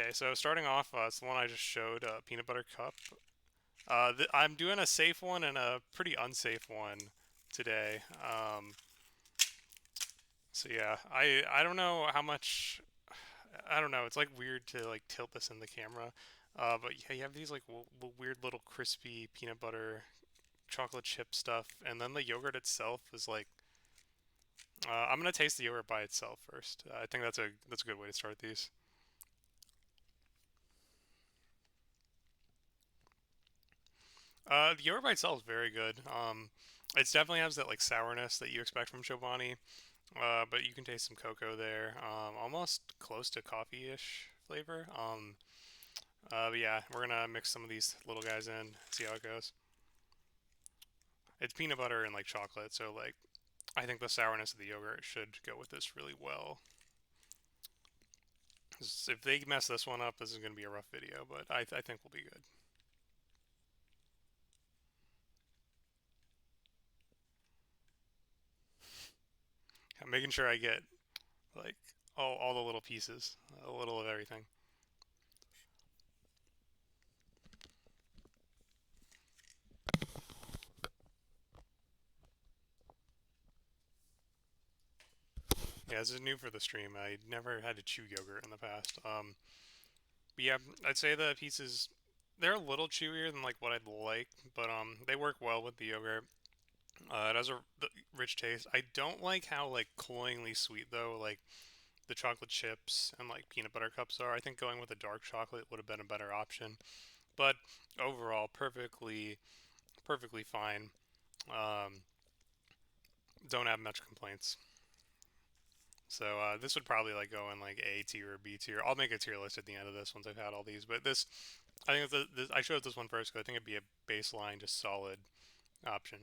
Okay, so starting off, it's the one I just showed, peanut butter cup. I'm doing a safe one and a pretty unsafe one today. So yeah, I don't know how much. I don't know. It's like weird to like tilt this in the camera. But yeah, you have these like weird little crispy peanut butter chocolate chip stuff, and then the yogurt itself is like. I'm gonna taste the yogurt by itself first. I think that's a good way to start these. The yogurt by itself is very good. It definitely has that like sourness that you expect from Chobani, but you can taste some cocoa there. Almost close to coffee-ish flavor. But yeah, we're gonna mix some of these little guys in, see how it goes. It's peanut butter and like chocolate, so like I think the sourness of the yogurt should go with this really well. 'Cause if they mess this one up, this is gonna be a rough video, but I think we'll be good. I'm making sure I get like all the little pieces, a little of everything. Yeah, this is new for the stream. I never had to chew yogurt in the past. But yeah, I'd say the pieces they're a little chewier than like what I'd like, but they work well with the yogurt. It has a rich taste. I don't like how like cloyingly sweet though, like the chocolate chips and like peanut butter cups are. I think going with a dark chocolate would have been a better option. But overall, perfectly fine. Um, don't have much complaints. So this would probably like go in like A tier or B tier. I'll make a tier list at the end of this once I've had all these. But this, I think I chose this one first because I think it'd be a baseline, just solid option.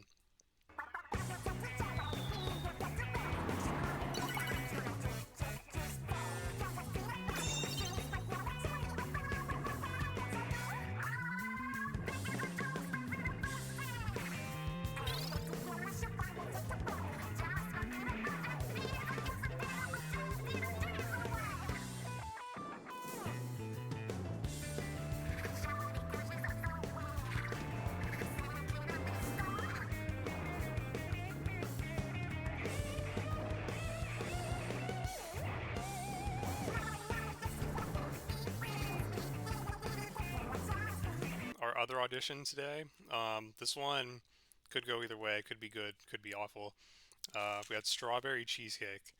Our other audition today, this one could go either way. Could be good, could be awful. We had strawberry cheesecake.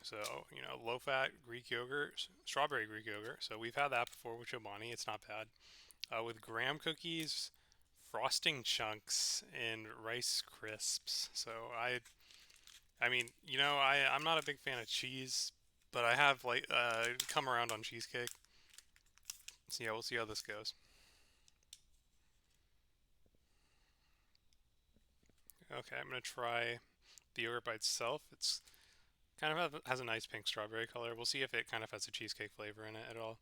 So, low fat Greek yogurt, strawberry Greek yogurt. So we've had that before with Chobani. It's not bad. With graham cookies, frosting chunks, and rice crisps. So I mean, I'm not a big fan of cheese, but I have like come around on cheesecake. So yeah, we'll see how this goes. Okay, I'm gonna try the yogurt by itself. It's kind of has a nice pink strawberry color. We'll see if it kind of has a cheesecake flavor in it at all.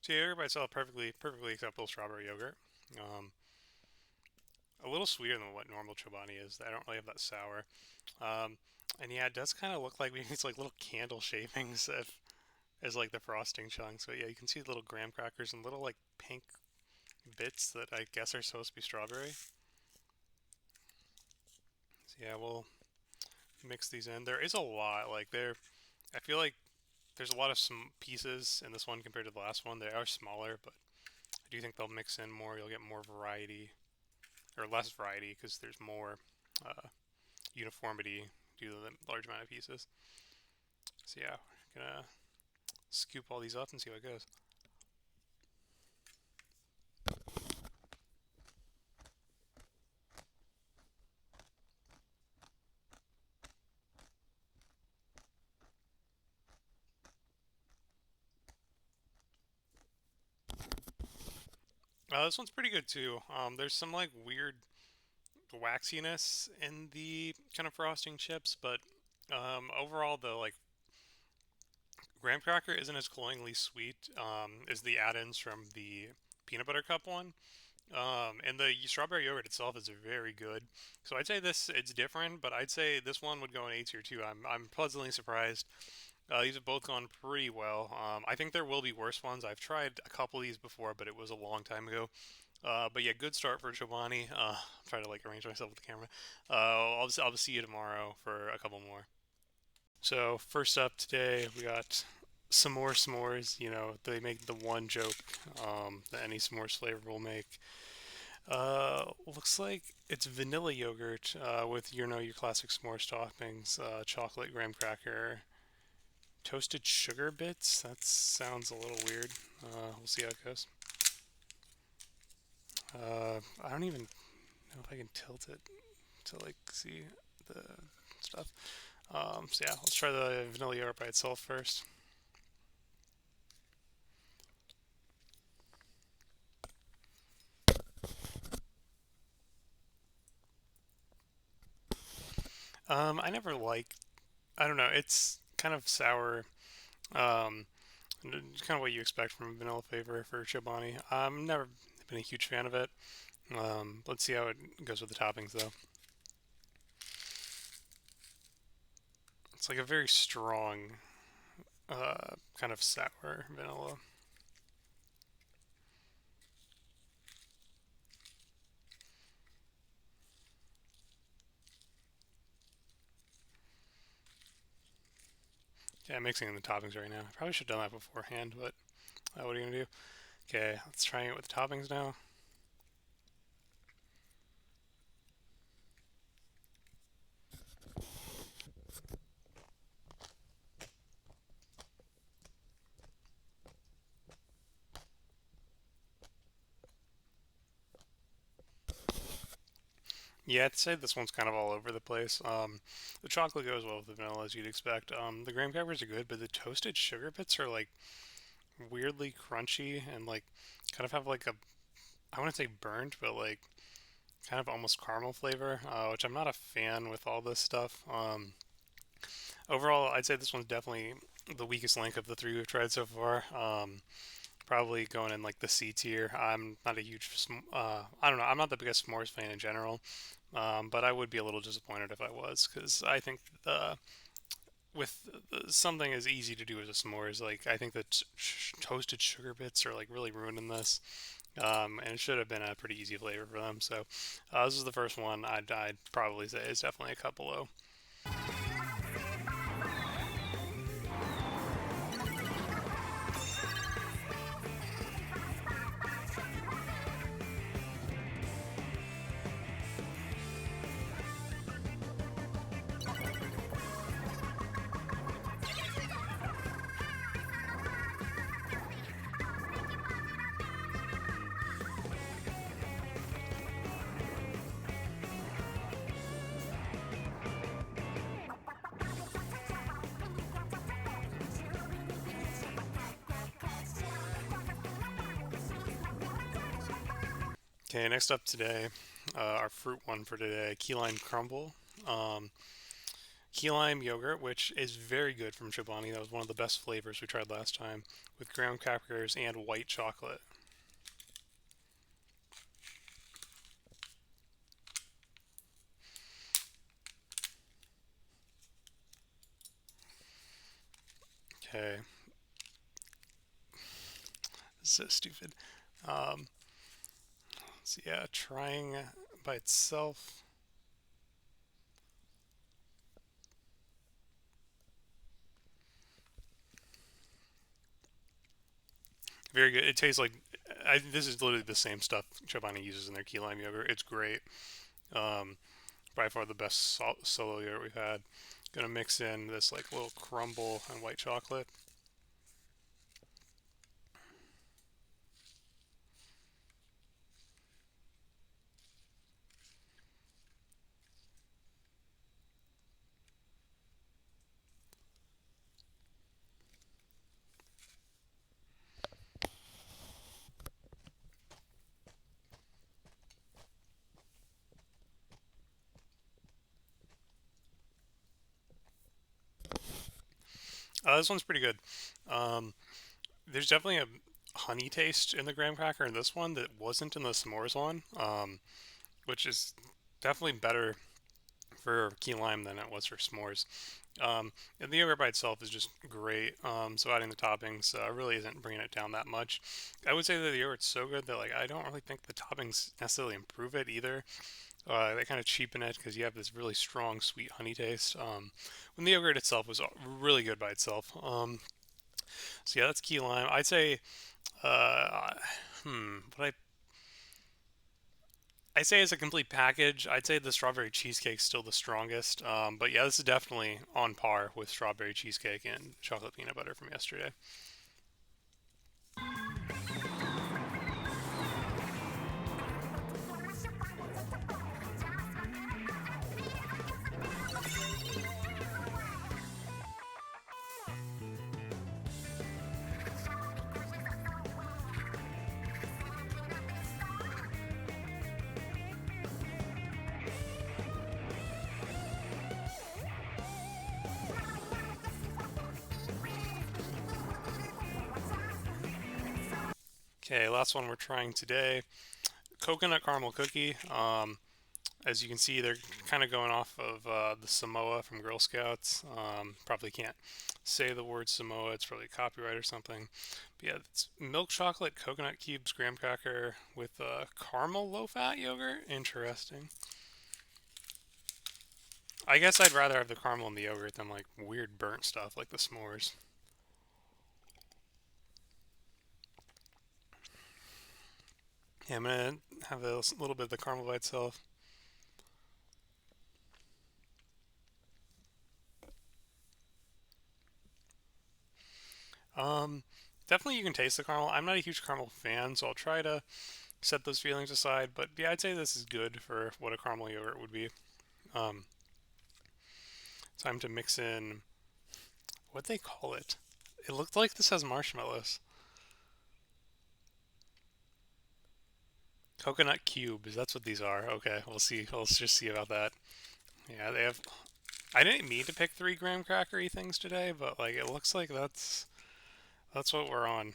So yeah, yogurt by itself, perfectly acceptable strawberry yogurt. Um, a little sweeter than what normal Chobani is. I don't really have that sour. Um, and yeah, it does kind of look like maybe it's like little candle shavings as like the frosting chunks. But yeah, you can see little graham crackers and little like pink bits that I guess are supposed to be strawberry. So yeah, we'll mix these in. There is a lot. Like there, I feel like there's a lot of some pieces in this one compared to the last one. They are smaller, but I do think they'll mix in more. You'll get more variety or less variety because there's more uh, uniformity due to the large amount of pieces. So yeah, gonna scoop all these up and see how it goes. This one's pretty good too. There's some like weird waxiness in the kind of frosting chips, but overall the like graham cracker isn't as cloyingly sweet as the add-ins from the peanut butter cup one. And the strawberry yogurt itself is very good. So I'd say this it's different, but I'd say this one would go in A tier too. I'm pleasantly surprised. These have both gone pretty well. I think there will be worse ones. I've tried a couple of these before, but it was a long time ago. But yeah, good start for Chobani. I'm trying to like arrange myself with the camera. I'll see you tomorrow for a couple more. So first up today, we got some more s'mores. You know, they make the one joke that any s'mores flavor will make. Looks like it's vanilla yogurt with your classic s'mores toppings, chocolate, graham cracker, toasted sugar bits. That sounds a little weird. We'll see how it goes. I don't even know if I can tilt it to like see the stuff. So yeah, let's try the vanilla yogurt by itself first. I never like. I don't know. It's kind of sour. Um, it's kind of what you expect from a vanilla flavor for Chobani. I'm never been a huge fan of it. Let's see how it goes with the toppings though. It's like a very strong, kind of sour vanilla. Yeah, I'm mixing in the toppings right now. I probably should have done that beforehand, but what are you gonna do? Okay, let's try it with the toppings now. Yeah, I'd say this one's kind of all over the place. The chocolate goes well with the vanilla, as you'd expect. The graham crackers are good, but the toasted sugar bits are like weirdly crunchy and like kind of have like a I want to say burnt, but like kind of almost caramel flavor, which I'm not a fan with all this stuff. Overall, I'd say this one's definitely the weakest link of the three we've tried so far. Probably going in like the C tier. I'm not a huge, I don't know. I'm not the biggest s'mores fan in general, but I would be a little disappointed if I was, because I think with something as easy to do as a s'mores, like I think that toasted sugar bits are like really ruining this. And it should have been a pretty easy flavor for them. So this is the first one I'd probably say is definitely a cup below. Okay, next up today, our fruit one for today, key lime crumble. Um, Key lime yogurt, which is very good from Chobani. That was one of the best flavors we tried last time, with graham crackers and white chocolate. Okay, so stupid. Um, so yeah, trying by itself. Very good. It tastes like this is literally the same stuff Chobani uses in their key lime yogurt. It's great. Um, by far the best solo yogurt we've had. Gonna mix in this like little crumble and white chocolate. This one's pretty good. Um, there's definitely a honey taste in the graham cracker in this one that wasn't in the s'mores one, which is definitely better for key lime than it was for s'mores. And the yogurt by itself is just great. So adding the toppings really isn't bringing it down that much. I would say that the yogurt's so good that like I don't really think the toppings necessarily improve it either. They kind of cheapen it because you have this really strong sweet honey taste. When the yogurt itself was really good by itself. So yeah, that's key lime. I'd say, uh, what I say as a complete package, I'd say the strawberry cheesecake's still the strongest. But yeah, this is definitely on par with strawberry cheesecake and chocolate peanut butter from yesterday. Okay, last one we're trying today, coconut caramel cookie. As you can see, they're kind of going off of the Samoa from Girl Scouts. Probably can't say the word Samoa; it's probably copyright or something. But yeah, it's milk chocolate coconut cubes graham cracker with caramel low-fat yogurt. Interesting. I guess I'd rather have the caramel in the yogurt than like weird burnt stuff like the s'mores. Yeah, I'm gonna have a little bit of the caramel by itself. Um, Definitely you can taste the caramel. I'm not a huge caramel fan, so I'll try to set those feelings aside. But yeah, I'd say this is good for what a caramel yogurt would be. Um, Time to mix in what they call it. It looked like this has marshmallows. Coconut cubes. That's what these are. Okay, we'll see. Let's just see about that. Yeah, they have. I didn't mean to pick three graham crackery things today, but like it looks like that's what we're on.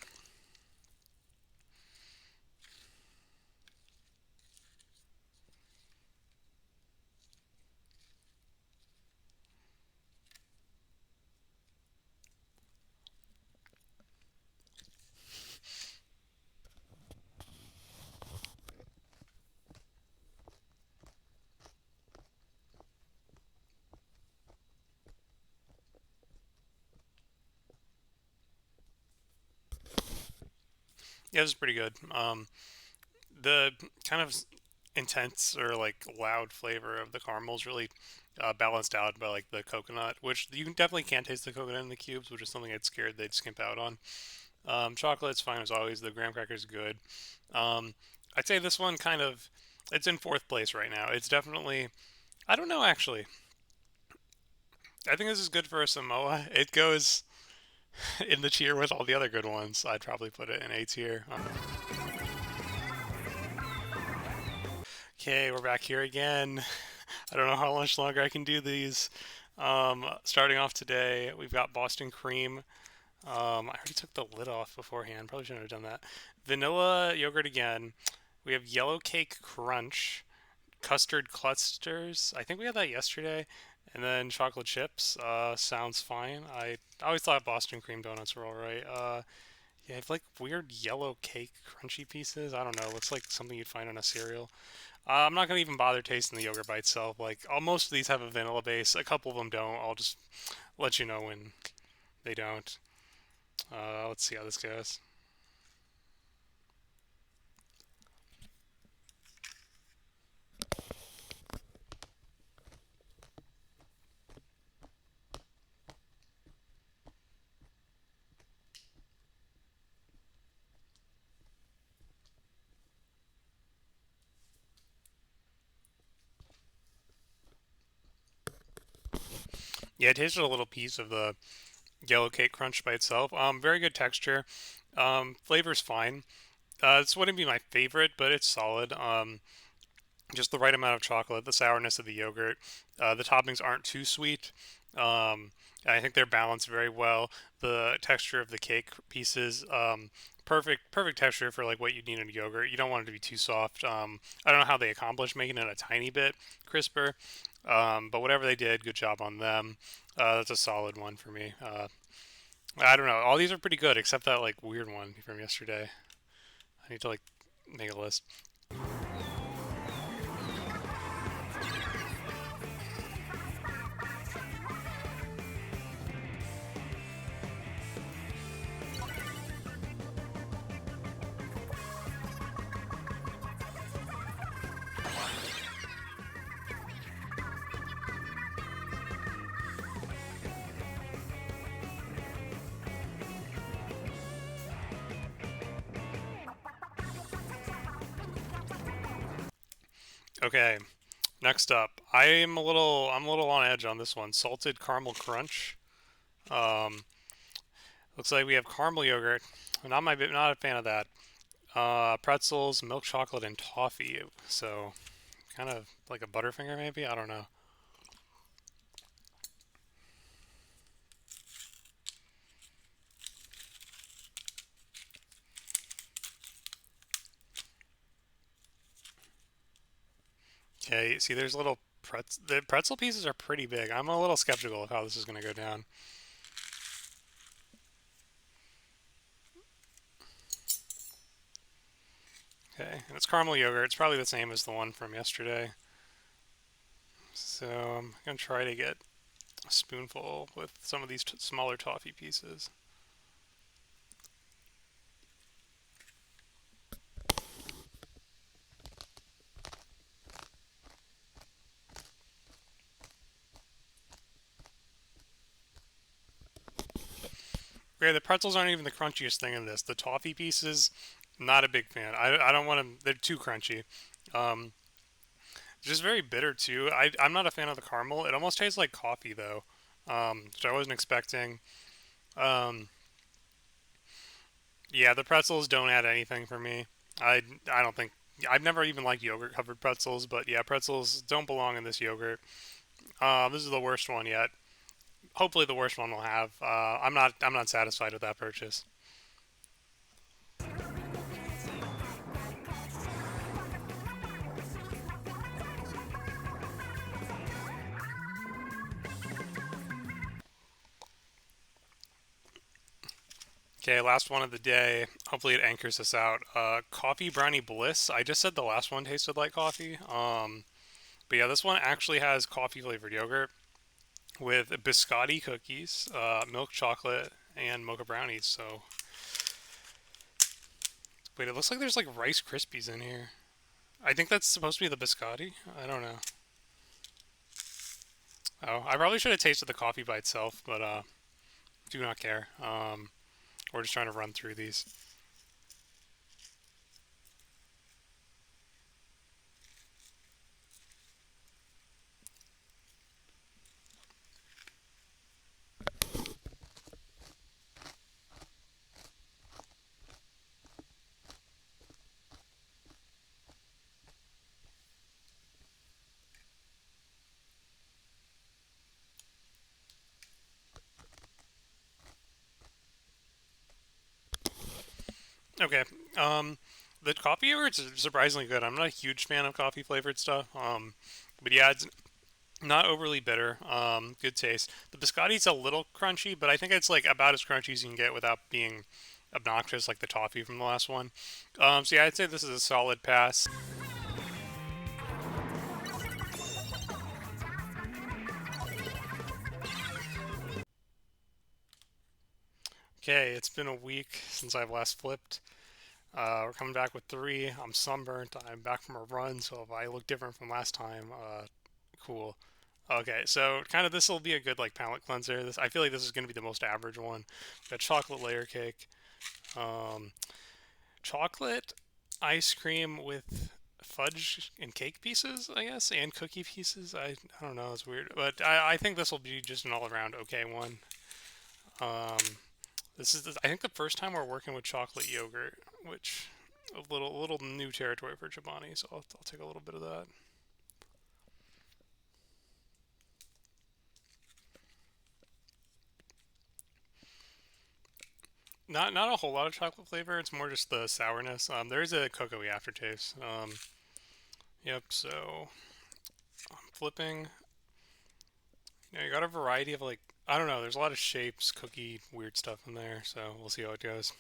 Yeah, this is pretty good. The kind of intense or like loud flavor of the caramel is really balanced out by like the coconut, which you can definitely can't taste the coconut in the cubes, which is something I'd scared they'd skimp out on. Chocolate's fine as always. The graham cracker's good. Um, I'd say this one kind of it's in fourth place right now. It's definitely I don't know actually. I think this is good for a Samoa. It goes in the tier with all the other good ones. I'd probably put it in A tier. Okay, we're back here again. I don't know how much longer I can do these. Starting off today, we've got Boston cream. I already took the lid off beforehand. Probably shouldn't have done that. Vanilla yogurt again. We have yellow cake crunch, custard clusters. I think we had that yesterday. And then chocolate chips. Sounds fine. I always thought Boston cream donuts were alright. Yeah, I have like weird yellow cake crunchy pieces. I don't know. Looks like something you'd find on a cereal. I'm not gonna even bother tasting the yogurt by itself. Like, most of these have a vanilla base. A couple of them don't. I'll just let you know when they don't. Let's see how this goes. Yeah, I tasted a little piece of the yellow cake crunch by itself. Very good texture. Flavor's fine. This wouldn't be my favorite, but it's solid. Just the right amount of chocolate, the sourness of the yogurt. The toppings aren't too sweet. I think they're balanced very well. The texture of the cake pieces, perfect texture for like what you need in yogurt. You don't want it to be too soft. I don't know how they accomplished making it a tiny bit crisper, but whatever they did, good job on them. That's a solid one for me. I don't know. All these are pretty good except that like weird one from yesterday. I need to like make a list. Okay, next up, I'm a little on edge on this one. Salted caramel crunch. Um, Looks like we have caramel yogurt. Not a fan of that. Pretzels, milk chocolate, and toffee. So kind of like a Butterfinger maybe. I don't know. Okay, see, there's little the pretzel pieces are pretty big. I'm a little skeptical of how this is going to go down. Okay, and it's caramel yogurt. It's probably the same as the one from yesterday. So I'm gonna try to get a spoonful with some of these smaller toffee pieces. Okay, the pretzels aren't even the crunchiest thing in this. The toffee pieces, not a big fan. I don't want them. They're too crunchy. Um, just very bitter too. I'm not a fan of the caramel. It almost tastes like coffee though, which I wasn't expecting. Um, yeah, the pretzels don't add anything for me. I don't think I've never even liked yogurt covered pretzels, but yeah, pretzels don't belong in this yogurt. This is the worst one yet. Hopefully, the worst one we'll have. I'm not satisfied with that purchase. Okay, last one of the day. Hopefully, it anchors us out. Coffee brownie bliss. I just said the last one tasted like coffee. But yeah, this one actually has coffee flavored yogurt with biscotti cookies, milk chocolate, and mocha brownies. So wait, it looks like there's like Rice Krispies in here. I think that's supposed to be the biscotti. I don't know. Oh, I probably should have tasted the coffee by itself, but do not care. We're just trying to run through these. Okay. Um, the coffee yogurt's surprisingly good. I'm not a huge fan of coffee flavored stuff. But yeah, it's not overly bitter. Good taste. The biscotti's a little crunchy, but I think it's like about as crunchy as you can get without being obnoxious like the toffee from the last one. So yeah, I'd say this is a solid pass. Okay, it's been a week since I've last flipped. We're coming back with three. I'm sunburnt. I'm back from a run, so if I look different from last time, cool. Okay, so kind of this will be a good like palate cleanser. I feel like this is going to be the most average one. We got chocolate layer cake, um, chocolate ice cream with fudge and cake pieces, I guess, and cookie pieces. I don't know, it's weird, but I think this will be just an all around okay one. Um, I think the first time we're working with chocolate yogurt, which a little new territory for Chobani, so I'll take a little bit of that. Not a whole lot of chocolate flavor. It's more just the sourness. There is a cocoa-y aftertaste. Yep. So I'm flipping. You got a variety of like I don't know. There's a lot of shapes, cookie, weird stuff in there. So we'll see how it goes.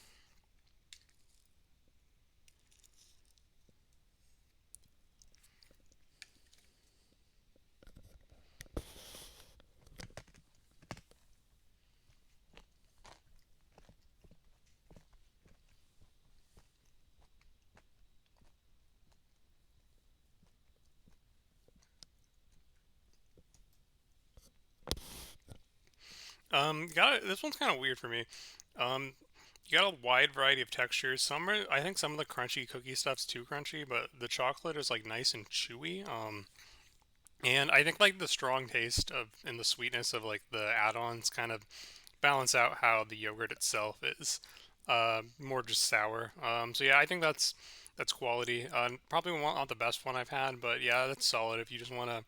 Got it. This one's kind of weird for me. Um, you got a wide variety of textures. I think some of the crunchy cookie stuff's too crunchy, but the chocolate is like nice and chewy. And I think like the strong taste of and the sweetness of like the add-ons kind of balance out how the yogurt itself is more just sour. So yeah, I think that's quality. Probably not the best one I've had, but yeah, that's solid. If you just want a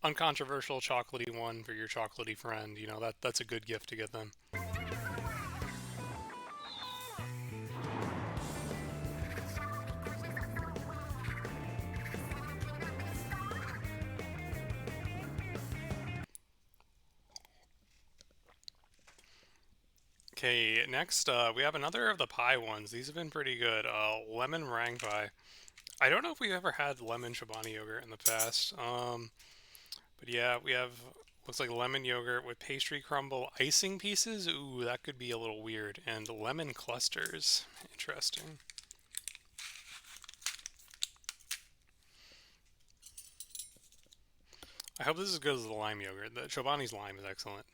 uncontroversial chocolatey one for your chocolatey friend, that's a good gift to get them. Okay, next we have another of the pie ones. These have been pretty good. Lemon meringue pie. I don't know if we've ever had lemon Chobani yogurt in the past. But yeah, we have looks like lemon yogurt with pastry crumble icing pieces. Ooh, that could be a little weird. And lemon clusters. Interesting. I hope this is as good as the lime yogurt. The Chobani's lime is excellent.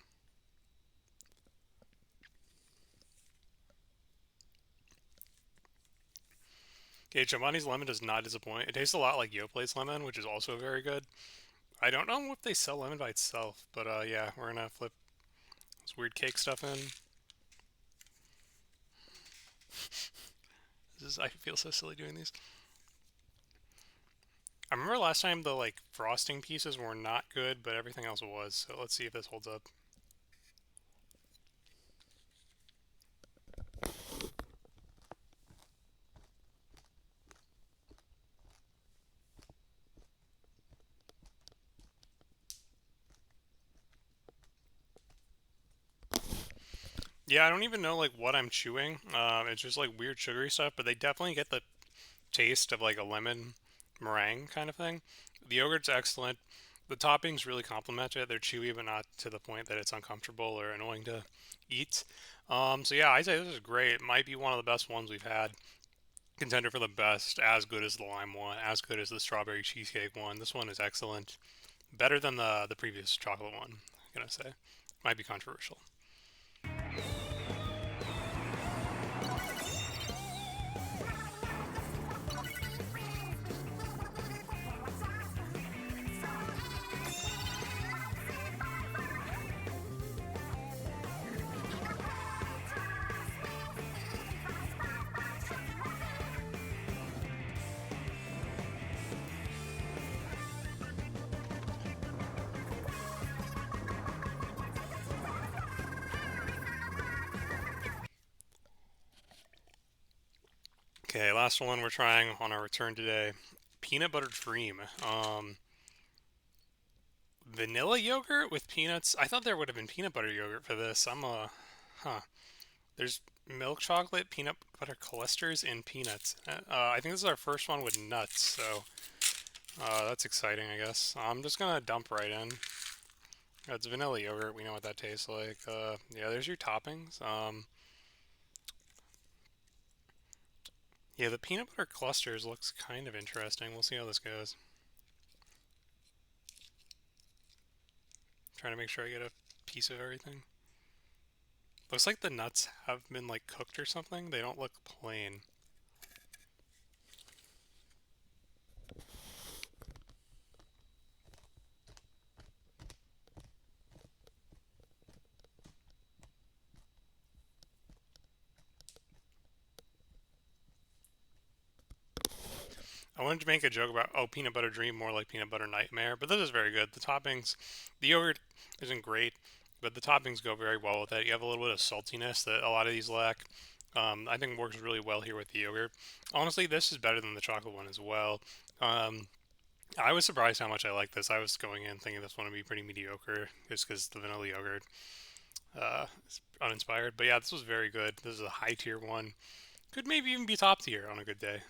Okay, Chobani's lemon does not disappoint. It tastes a lot like Yoplait lemon, which is also very good. I don't know if they sell lemon by itself, but yeah, we're gonna flip this weird cake stuff in. I feel so silly doing these. I remember last time the like frosting pieces were not good, but everything else was. So let's see if this holds up. Yeah, I don't even know like what I'm chewing. It's just like weird sugary stuff, but they definitely get the taste of like a lemon meringue kind of thing. The yogurt's excellent. The toppings really complement it. They're chewy, but not to the point that it's uncomfortable or annoying to eat. So yeah, I'd say this is great. It might be one of the best ones we've had. Contender for the best, as good as the lime one, as good as the strawberry cheesecake one. This one is excellent. Better than the previous chocolate one, I'm gonna say. Might be controversial. Okay, last one we're trying on our return today. Peanut butter dream. Vanilla yogurt with peanuts. I thought there would have been peanut butter yogurt for this. Huh. There's milk chocolate, peanut butter clusters, and peanuts. I think this is our first one with nuts, so that's exciting, I guess. I'm just gonna dump right in. It's vanilla yogurt. We know what that tastes like. Yeah, there's your toppings. Yeah, the peanut butter clusters looks kind of interesting. We'll see how this goes. Trying to make sure I get a piece of everything. Looks like the nuts have been like cooked or something. They don't look plain. I wanted to make a joke about peanut butter dream more like peanut butter nightmare, but this is very good. The toppings, the yogurt isn't great, but the toppings go very well with it. You have a little bit of saltiness that a lot of these lack. I think works really well here with the yogurt. Honestly, this is better than the chocolate one as well. Um, I was surprised how much I like this. I was going in thinking this one would be pretty mediocre just because the vanilla yogurt is uninspired. But yeah, this was very good. This is a high tier one. Could maybe even be top tier on a good day.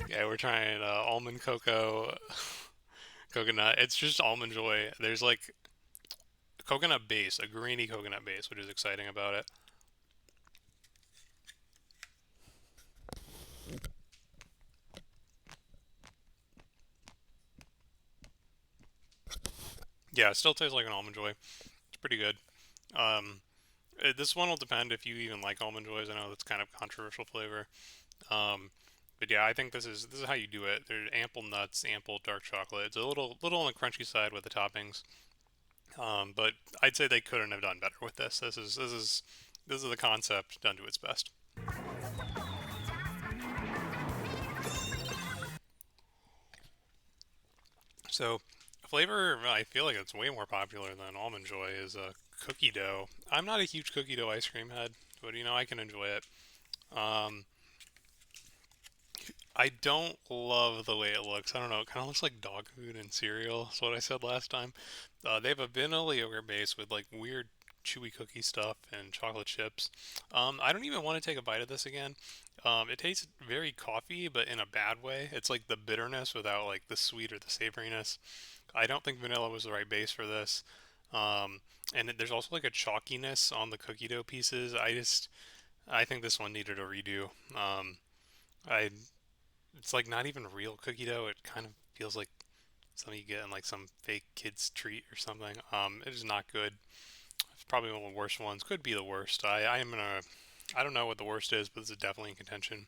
Yeah, we're trying almond cocoa, coconut. It's just almond joy. There's like coconut base, a grainy coconut base, which is exciting about it. Yeah, it still tastes like an almond joy. It's pretty good. Um, this one will depend if you even like almond joys. I know that's kind of controversial flavor. Um, but yeah, I think this is how you do it. There's ample nuts, ample dark chocolate. It's a little on the crunchy side with the toppings. But I'd say they couldn't have done better with this. This is the concept done to its best. So, flavor I feel like it's way more popular than almond joy is cookie dough. I'm not a huge cookie dough ice cream head, but I can enjoy it. Um, I don't love the way it looks. I don't know. It kind of looks like dog food and cereal. That's what I said last time. They have a vanilla yogurt base with like weird chewy cookie stuff and chocolate chips. I don't even want to take a bite of this again. It tastes very coffee, but in a bad way. It's like the bitterness without like the sweet or the savoriness. I don't think vanilla was the right base for this. Um, and there's also like a chalkiness on the cookie dough pieces. I think this one needed a redo. I it's like not even real cookie dough. It kind of feels like something you get in like some fake kid's treat or something. It is not good. It's probably one of the worst ones. Could be the worst. I am gonna. I don't know what the worst is, but this is definitely in contention.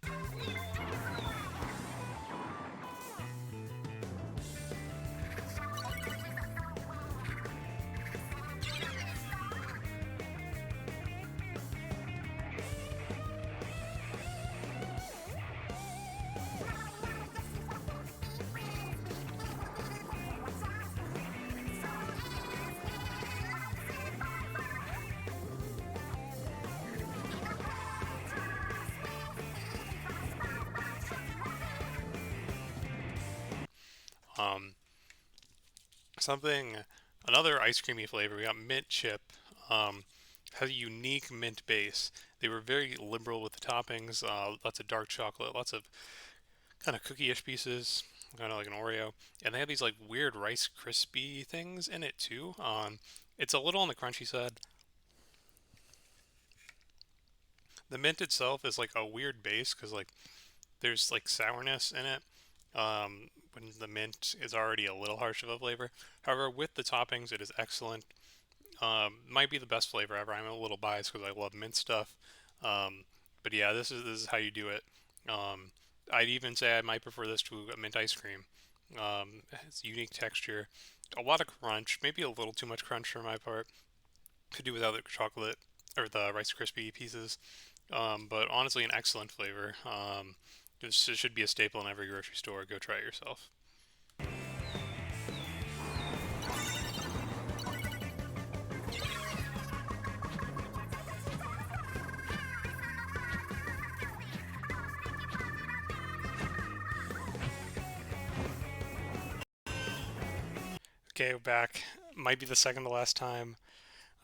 Um, something another ice creamy flavor. We got mint chip. Um, has a unique mint base. They were very liberal with the toppings. Lots of dark chocolate, lots of kind of cookie-ish pieces, kind of like an Oreo, and they have these like weird Rice crispy things in it too. It's a little on the crunchy side. The mint itself is like a weird base because like there's like sourness in it. When the mint is already a little harsh of a flavor. However, with the toppings, it is excellent. Might be the best flavor ever. I'm a little biased because I love mint stuff. Um, but yeah, this is how you do it. Um, I'd even say I might prefer this to a mint ice cream. It's a unique texture, a lot of crunch, maybe a little too much crunch for my part. Could do without the chocolate or the Rice Krispie pieces. But honestly, an excellent flavor. It should be a staple in every grocery store. Go try it yourself. Okay, we're back. Might be the second to last time.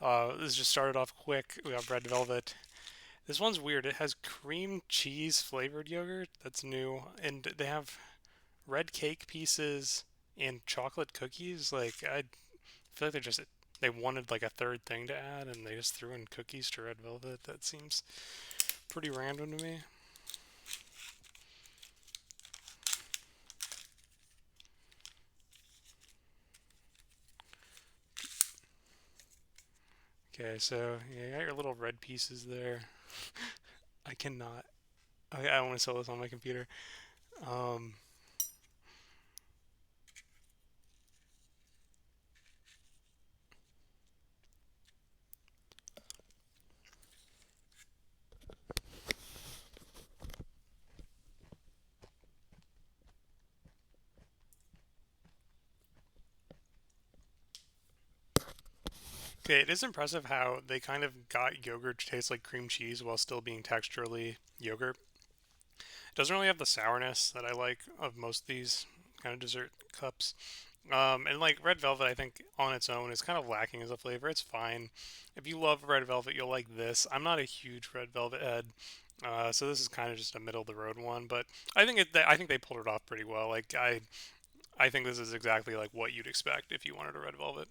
This just started off quick. We got red velvet. This one's weird. It has cream cheese flavored yogurt. That's new, and they have red cake pieces and chocolate cookies. Like I feel like they wanted like a third thing to add, and they just threw in cookies to red velvet. That seems pretty random to me. Okay, so yeah, you got your little red pieces there. I cannot. I want to sell this on my computer. Um, Okay, it is impressive how they kind of got yogurt to taste like cream cheese while still being texturally yogurt. It doesn't really have the sourness that I like of most of these kind of dessert cups. And like red velvet, I think on its own is kind of lacking as a flavor. It's fine. If you love red velvet, you'll like this. I'm not a huge red velvet head, so this is kind of just a middle of the road one. But I think they pulled it off pretty well. I think this is exactly like what you'd expect if you wanted a red velvet.